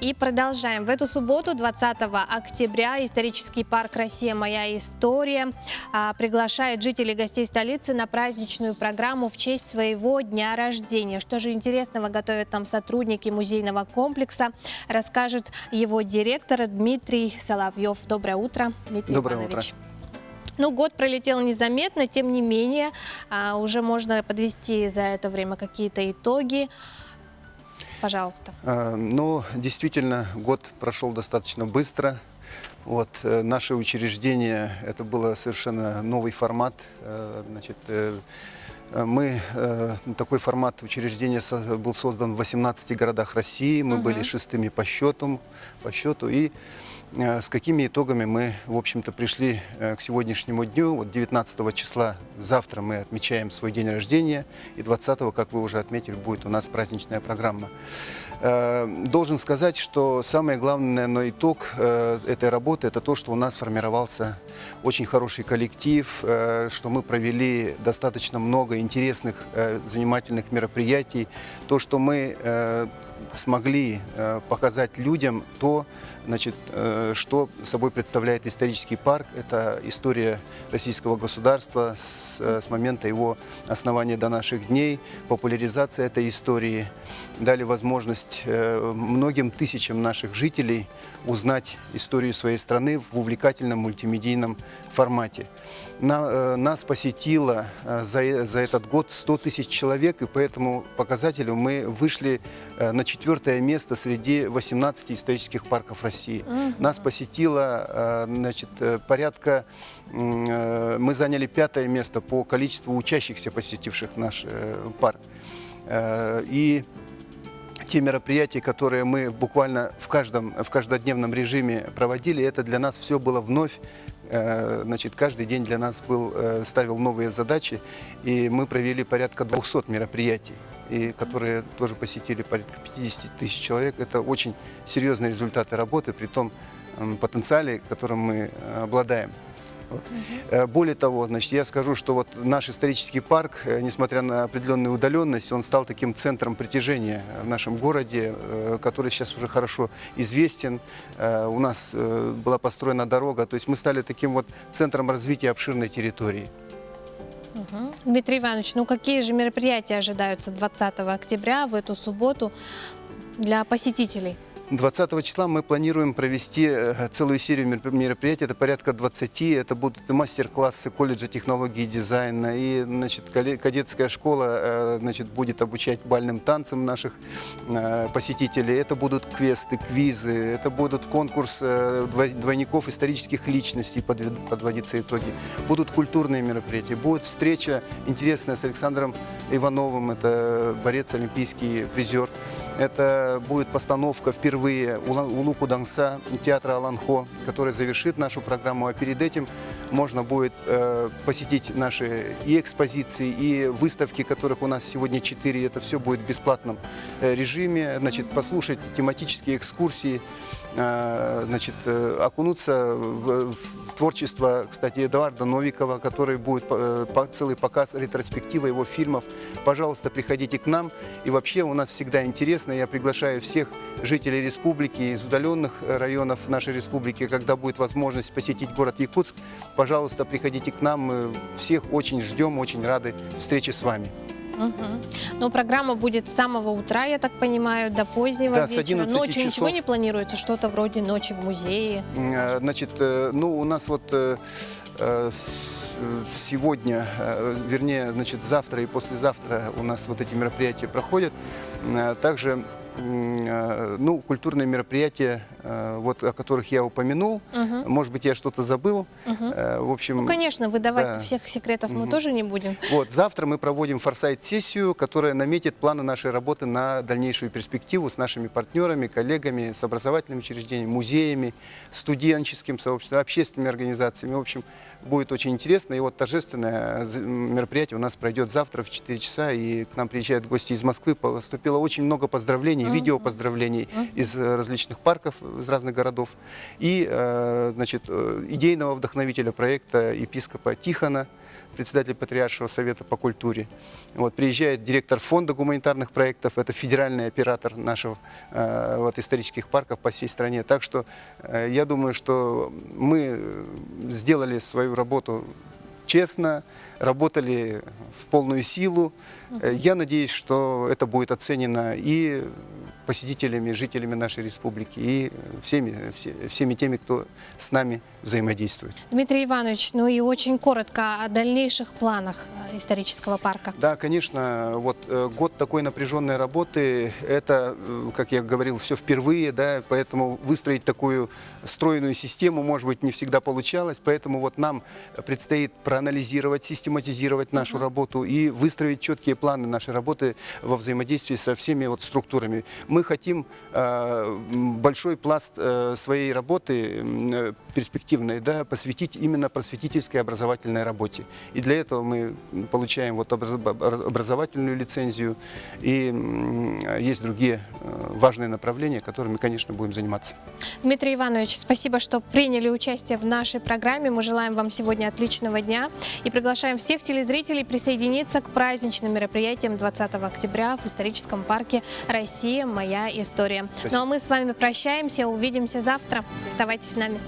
И продолжаем. В эту субботу, 20 октября, исторический парк «Россия. Моя история» приглашает жителей и гостей столицы на праздничную программу в честь своего дня рождения. Что же интересного готовят там сотрудники музейного комплекса, расскажет его директор Дмитрий Соловьев. Доброе утро, Дмитрий Доброе Иванович. утро. Ну, год пролетел незаметно, тем не менее, уже можно подвести за это время какие-то итоги. Пожалуйста. Ну, действительно, год прошел достаточно быстро. Вот, наше учреждение, это был совершенно новый формат. Значит, такой формат учреждения был создан в 18 городах России. Мы были шестыми по счету. И с какими итогами мы, в общем-то, пришли к сегодняшнему дню. Вот 19 числа, завтра мы отмечаем свой день рождения. И 20-го, как вы уже отметили, будет у нас праздничная программа. Должен сказать, что самое главное итог этой работы – это то, что у нас сформировался очень хороший коллектив, что мы провели достаточно много интересных, занимательных мероприятий, то, что мы смогли показать людям то, значит, что собой представляет исторический парк. Это история российского государства с момента его основания до наших дней, популяризация этой истории, дали возможность многим тысячам наших жителей узнать историю своей страны в увлекательном мультимедийном формате. Нас посетило за этот год 100 тысяч человек, и по этому показателю мы вышли на 4-е место среди 18 исторических парков России. Нас посетило, значит, порядка, мы заняли 5-е место по количеству учащихся, посетивших наш парк. И те мероприятия, которые мы буквально в каждодневном режиме проводили, это для нас все было вновь. Значит, каждый день для нас ставил новые задачи, и мы провели порядка 200 мероприятий, и которые тоже посетили порядка 50 тысяч человек. Это очень серьезные результаты работы, при том потенциале, которым мы обладаем. Вот. Более того, значит, я скажу, что вот наш исторический парк, несмотря на определенную удаленность, он стал таким центром притяжения в нашем городе, который сейчас уже хорошо известен. У нас была построена дорога, то есть мы стали таким вот центром развития обширной территории. Дмитрий Иванович, ну какие же мероприятия ожидаются 20 октября в эту субботу для посетителей? 20 числа мы планируем провести целую серию мероприятий, это порядка 20, это будут мастер-классы колледжа технологии и дизайна, и, значит, кадетская школа, значит, будет обучать бальным танцам наших посетителей, это будут квесты, квизы, это будут конкурс двойников исторических личностей, подводиться итоги, будут культурные мероприятия, будет встреча интересная с Александром Ивановым, это борец, олимпийский призер, это будет постановка впервые Улу Кудаңса театра Аланхо, который завершит нашу программу. А перед этим можно будет посетить наши и экспозиции, и выставки, которых у нас сегодня 4. Это все будет в бесплатном режиме. Значит, послушать тематические экскурсии, значит, окунуться в творчество, кстати, Эдуарда Новикова, который будет целый показ ретроспектива его фильмов. Пожалуйста, приходите к нам. И вообще у нас всегда интересно. Я приглашаю всех жителей республики, из удаленных районов нашей республики, когда будет возможность посетить город Якутск, пожалуйста, приходите к нам. Мы всех очень ждем, очень рады встрече с вами. Но программа будет с самого утра, я так понимаю, до позднего вечера. С 11 Ночью часов. ничего не планируется? Что-то вроде ночи в музее? Значит, ну, у нас вот сегодня, вернее, значит, завтра и послезавтра у нас вот эти мероприятия проходят. Также, ну, культурные мероприятия, вот, о которых я упомянул. Может быть, я что-то забыл. В общем, ну, конечно, выдавать да. всех секретов мы тоже не будем. Вот, завтра мы проводим форсайт-сессию, которая наметит планы нашей работы на дальнейшую перспективу с нашими партнерами, коллегами, с образовательными учреждениями, музеями, студенческим сообществом, общественными организациями. В общем, будет очень интересно. И вот торжественное мероприятие у нас пройдет завтра в 4 часа. И к нам приезжают гости из Москвы. Поступило очень много поздравлений поздравлений, видео поздравлений из различных парков, из разных городов. И, значит, идейного вдохновителя проекта епископа Тихона, председатель Патриаршего совета по культуре. Вот, приезжает директор фонда гуманитарных проектов, это федеральный оператор наших вот, исторических парков по всей стране. Так что я думаю, что мы сделали свою работу честно, работали в полную силу. Я надеюсь, что это будет оценено и посетителями, жителями нашей республики, и всеми теми, кто с нами взаимодействует. Дмитрий Иванович, ну и очень коротко о дальнейших планах исторического парка. Да, конечно, вот год такой напряженной работы, это, как я говорил, все впервые, да, поэтому выстроить такую стройную систему, может быть, не всегда получалось, поэтому вот нам предстоит проанализировать, систематизировать нашу работу и выстроить четкие планы нашей работы во взаимодействии со всеми вот структурами. Мы хотим большой пласт своей работы перспективной, да, посвятить именно просветительской образовательной работе. И для этого мы получаем вот образовательную лицензию, и есть другие важные направления, которыми, конечно, будем заниматься. Дмитрий Иванович, спасибо, что приняли участие в нашей программе. Мы желаем вам сегодня отличного дня и приглашаем всех телезрителей присоединиться к праздничным мероприятиям 20 октября в историческом парке «Россия. Моя история». Спасибо. Ну а мы с вами прощаемся, увидимся завтра. Оставайтесь с нами.